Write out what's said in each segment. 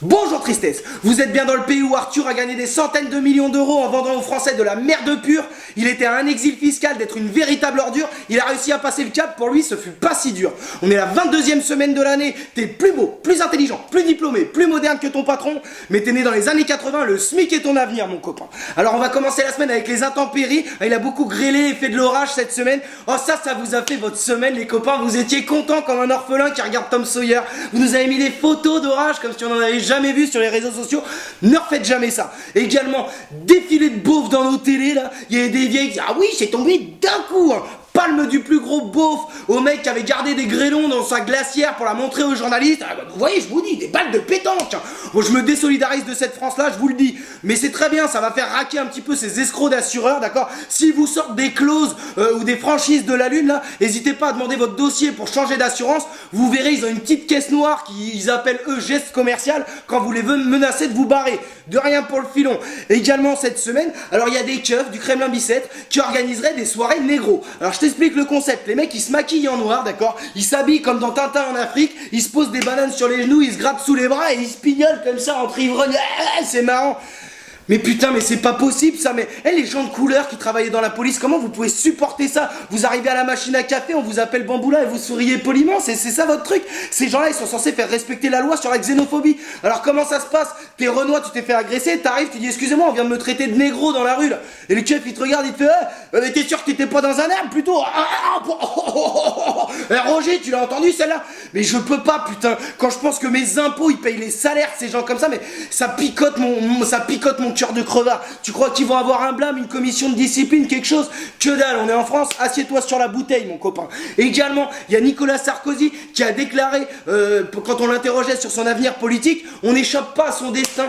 Bonjour tristesse, vous êtes bien dans le pays où Arthur a gagné des centaines de millions d'euros en vendant aux Français de la merde pure. Il était à un exil fiscal d'être une véritable ordure. Il a réussi à passer le cap, pour lui ce fut pas si dur. On est la 22e semaine de l'année, t'es plus beau, plus intelligent, plus diplômé, plus moderne que ton patron. Mais t'es né dans les années 80, le SMIC est ton avenir mon copain. Alors on va commencer la semaine avec les intempéries. Il a beaucoup grêlé et fait de l'orage cette semaine. Oh ça vous a fait votre semaine les copains. Vous étiez contents comme un orphelin qui regarde Tom Sawyer. Vous nous avez mis des photos d'orage comme si on en avait jamais vu sur les réseaux sociaux. Ne refaites jamais ça. Également, défilé de beaufs dans nos télés là. Il y a des vieilles qui disent ah oui c'est tombé d'un coup hein. Palme du plus gros beauf au mec qui avait gardé des grêlons dans sa glacière pour la montrer aux journalistes. Ah bah, vous voyez, je vous dis, des balles de pétanque. Bon, je me désolidarise de cette France-là, je vous le dis. Mais c'est très bien, ça va faire raquer un petit peu ces escrocs d'assureurs, d'accord. Si vous sortent des clauses ou des franchises de la Lune, là, n'hésitez pas à demander votre dossier pour changer d'assurance. Vous verrez, ils ont une petite caisse noire qu'ils appellent eux geste commercial quand vous les menacez de vous barrer. De rien pour le filon. Et également cette semaine, alors il y a des keufs du Kremlin Bicêtre qui organiseraient des soirées négro. Alors je t'explique le concept. Les mecs ils se maquillent en noir, d'accord. Ils s'habillent comme dans Tintin en Afrique. Ils se posent des bananes sur les genoux, ils se grattent sous les bras et ils se pignolent comme ça entre ivrognes. C'est marrant. Mais putain, mais c'est pas possible ça, mais les gens de couleur qui travaillaient dans la police, comment vous pouvez supporter ça? Vous arrivez à la machine à café, on vous appelle Bamboula et vous souriez poliment, c'est ça votre truc? Ces gens-là, ils sont censés faire respecter la loi sur la xénophobie. Alors comment ça se passe? T'es Renoir, tu t'es fait agresser, t'arrives, tu dis excusez-moi, on vient de me traiter de négro dans la rue là. Et le chef il te regarde, il te fait mais t'es sûr que t'étais pas dans un arbre plutôt? Roger, tu l'as entendu celle-là? Mais je peux pas putain, quand je pense que mes impôts ils payent les salaires de ces gens comme ça, mais ça picote mon cœur de crevard. Tu crois qu'ils vont avoir un blâme, une commission de discipline, quelque chose? Que dalle, on est en France, assieds-toi sur la bouteille mon copain. Et également, il y a Nicolas Sarkozy qui a déclaré, quand on l'interrogeait sur son avenir politique, on n'échappe pas à son destin.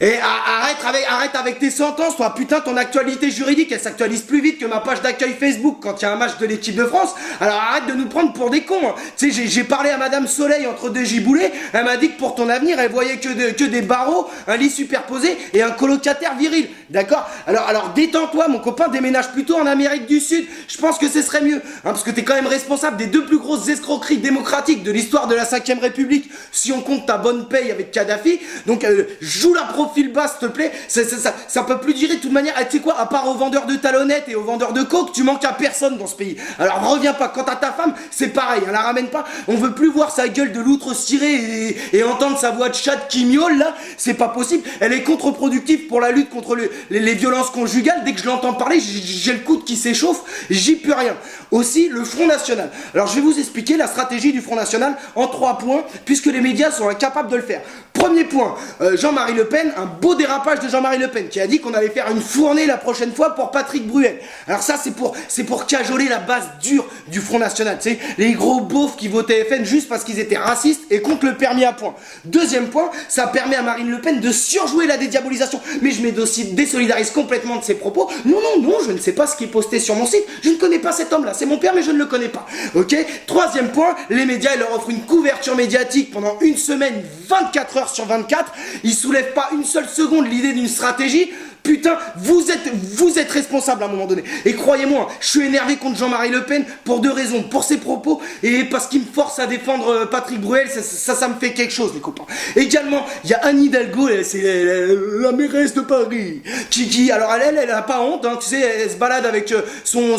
Et arrête avec tes sentences, toi, putain, ton actualité juridique, elle s'actualise plus vite que ma page d'accueil Facebook quand il y a un match de l'équipe de France. Alors arrête de nous prendre pour des cons. Hein. Tu sais, j'ai parlé à Madame Soleil entre deux giboulées, elle m'a dit que pour ton avenir, elle voyait que des barreaux, un lit superposé et un colocataire viril. D'accord? Alors détends-toi, mon copain, déménage plutôt en Amérique du Sud. Je pense que ce serait mieux. Hein, parce que t'es quand même responsable des deux plus grosses escroqueries démocratiques de l'histoire de la 5ème République, si on compte ta bonne paye avec Kadhafi. Donc joue la profil bas s'il te plaît, ça peut plus durer de toute manière. Tu sais quoi, à part aux vendeurs de talonnettes et aux vendeurs de coke, tu manques à personne dans ce pays. Alors reviens pas, quant à ta femme, c'est pareil, la ramène pas, on veut plus voir sa gueule de loutre cirée et entendre sa voix de chat qui miaule là, c'est pas possible, elle est contre-productive pour la lutte contre les violences conjugales. Dès que je l'entends parler, j'ai le coude qui s'échauffe, j'y peux rien. Aussi, le Front National. Alors je vais vous expliquer la stratégie du Front National en 3 points, puisque les médias sont incapables de le faire. Premier point, Jean-Marie Le Pen, un beau dérapage de Jean-Marie Le Pen qui a dit qu'on allait faire une fournée la prochaine fois pour Patrick Bruel. Alors ça c'est pour cajoler la base dure du Front National, tu sais, les gros beaufs qui votaient FN juste parce qu'ils étaient racistes et contre le permis à point. Deuxième point, ça permet à Marine Le Pen de surjouer la dédiabolisation. Mais je me désolidarise complètement de ses propos. Non, je ne sais pas ce qui est posté sur mon site, je ne connais pas cet homme-là, c'est mon père mais je ne le connais pas. Ok. Troisième point, les médias ils leur offrent une couverture médiatique pendant une semaine, 24 heures sur 24, ils soulèvent pas une seule seconde l'idée d'une stratégie. Putain, vous êtes responsable à un moment donné. Et croyez-moi, je suis énervé contre Jean-Marie Le Pen pour 2 raisons. Pour ses propos et parce qu'il me force à défendre Patrick Bruel, ça me fait quelque chose les copains. Également, il y a Anne Hidalgo, c'est la mairesse de Paris, qui alors elle a pas honte, hein, tu sais, elle se balade avec son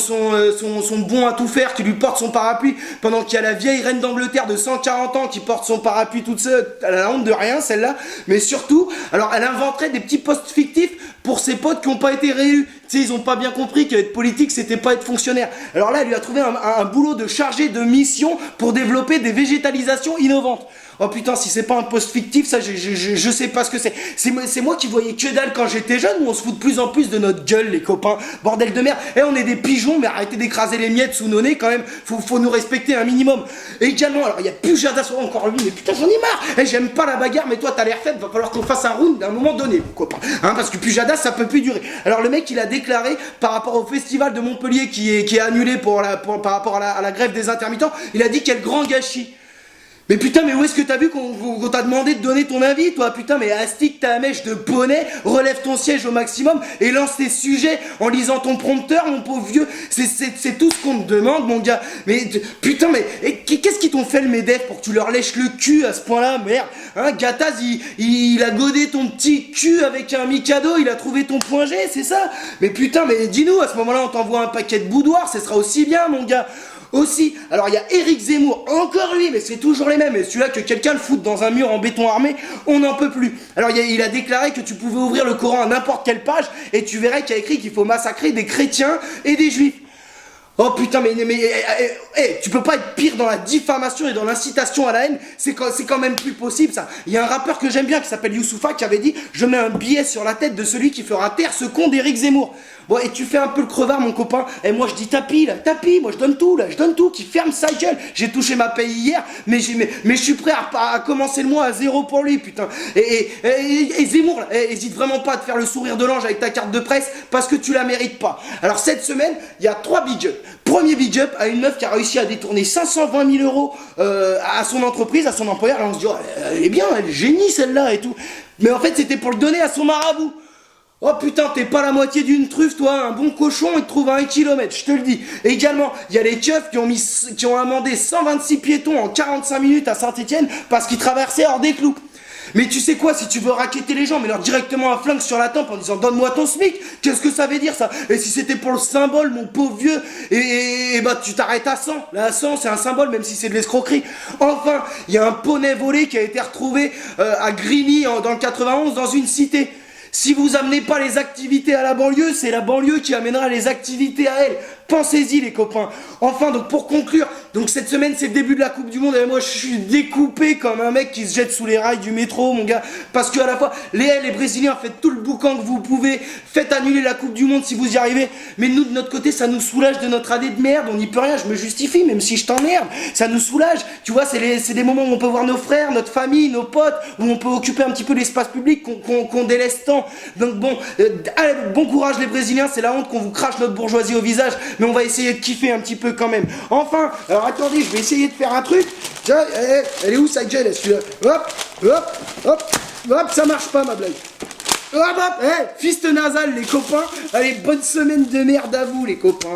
bon à tout faire qui lui porte son parapluie pendant qu'il y a la vieille reine d'Angleterre de 140 ans qui porte son parapluie toute seule. Elle a la honte de rien celle-là. Mais surtout, alors elle inventerait des petits postes fictifs pour ses potes qui n'ont pas été réélus. Tu sais, ils n'ont pas bien compris qu'être politique, c'était pas être fonctionnaire. Alors là, elle lui a trouvé un boulot de chargé de mission pour développer des végétalisations innovantes. Oh putain, si c'est pas un poste fictif, ça, je sais pas ce que c'est. C'est moi qui voyais que dalle quand j'étais jeune, où on se fout de plus en plus de notre gueule, les copains. Bordel de merde. On est des pigeons, mais arrêtez d'écraser les miettes sous nos nez quand même. Faut nous respecter un minimum. Et également, alors, il y a Pujadas, encore lui, mais putain, j'en ai marre. J'aime pas la bagarre, mais toi, t'as l'air faible, va falloir qu'on fasse un round à un moment donné, mon copain. Hein, parce que Pujadas, ça peut plus durer. Alors, le mec, il a déclaré, par rapport au festival de Montpellier qui est annulé par rapport à la grève des intermittents, il a dit quel grand gâchis. Mais putain, mais où est-ce que t'as vu qu'on t'a demandé de donner ton avis, toi? Putain, mais astique ta mèche de poney, relève ton siège au maximum et lance tes sujets en lisant ton prompteur, mon pauvre vieux. C'est tout ce qu'on te demande, mon gars. Mais putain, mais qu'est-ce qu'ils t'ont fait le MEDEF pour que tu leur lèches le cul à ce point-là? Merde, hein, Gattaz, il a godé ton petit cul avec un Mikado, il a trouvé ton point G, c'est ça? Mais putain, mais dis-nous, à ce moment-là, on t'envoie un paquet de boudoirs, ce sera aussi bien, mon gars. Aussi, alors il y a Éric Zemmour, encore lui, mais c'est toujours les mêmes, et celui-là que quelqu'un le foute dans un mur en béton armé, on n'en peut plus. Alors il a déclaré que tu pouvais ouvrir le Coran à n'importe quelle page, et tu verrais qu'il y a écrit qu'il faut massacrer des chrétiens et des juifs. Oh putain, mais tu peux pas être pire dans la diffamation et dans l'incitation à la haine, c'est quand même plus possible ça. Il y a un rappeur que j'aime bien qui s'appelle Youssoupha qui avait dit « Je mets un billet sur la tête de celui qui fera taire ce con d'Éric Zemmour ». Bon, et tu fais un peu le crevard, mon copain, et moi je dis tapis, là, tapis, moi je donne tout, qui ferme sa gueule. J'ai touché ma paye hier, mais je suis prêt à commencer le mois à 0 pour lui, putain. Et Zemmour, là, hésite vraiment pas à te faire le sourire de l'ange avec ta carte de presse, parce que tu la mérites pas. Alors cette semaine, il y a 3 big ups. Premier big up à une meuf qui a réussi à détourner 520 000 euros à son entreprise, à son employeur, et on se dit, oh, elle est bien, elle est génie celle-là et tout. Mais en fait, c'était pour le donner à son marabout. Oh putain, t'es pas la moitié d'une truffe, toi, un bon cochon, il te trouve à 1 kilomètre, je te le dis. Et également, il y a les keufs qui ont amendé 126 piétons en 45 minutes à Saint-Etienne parce qu'ils traversaient hors des clous. Mais tu sais quoi, si tu veux raqueter les gens, mets-leur directement un flingue sur la tempe en disant donne-moi ton SMIC. Qu'est-ce que ça veut dire ça? Et si c'était pour le symbole, mon pauvre vieux, et bah tu t'arrêtes à 100. Là, à 100, c'est un symbole, même si c'est de l'escroquerie. Enfin, il y a un poney volé qui a été retrouvé à Grigny dans le 91 dans une cité. Si vous amenez pas les activités à la banlieue, c'est la banlieue qui amènera les activités à elle. Pensez-y les copains. Enfin, donc pour conclure, donc cette semaine c'est le début de la Coupe du Monde et moi je suis découpé comme un mec qui se jette sous les rails du métro, mon gars. Parce que à la fois, les Brésiliens, faites tout le boucan que vous pouvez, faites annuler la Coupe du Monde si vous y arrivez. Mais nous de notre côté, ça nous soulage de notre année de merde, on n'y peut rien, je me justifie, même si je t'emmerde. Ça nous soulage, tu vois, c'est des moments où on peut voir nos frères, notre famille, nos potes, où on peut occuper un petit peu l'espace public qu'on délaisse tant. Donc bon, allez, bon courage les Brésiliens, c'est la honte qu'on vous crache notre bourgeoisie au visage, mais on va essayer de kiffer un petit peu quand même. Enfin, alors attendez, je vais essayer de faire un truc. Tiens, elle est où sa gueule, celui-là? Hop, ça marche pas ma blague. Hop, fist nasal les copains. Allez, bonne semaine de merde à vous les copains.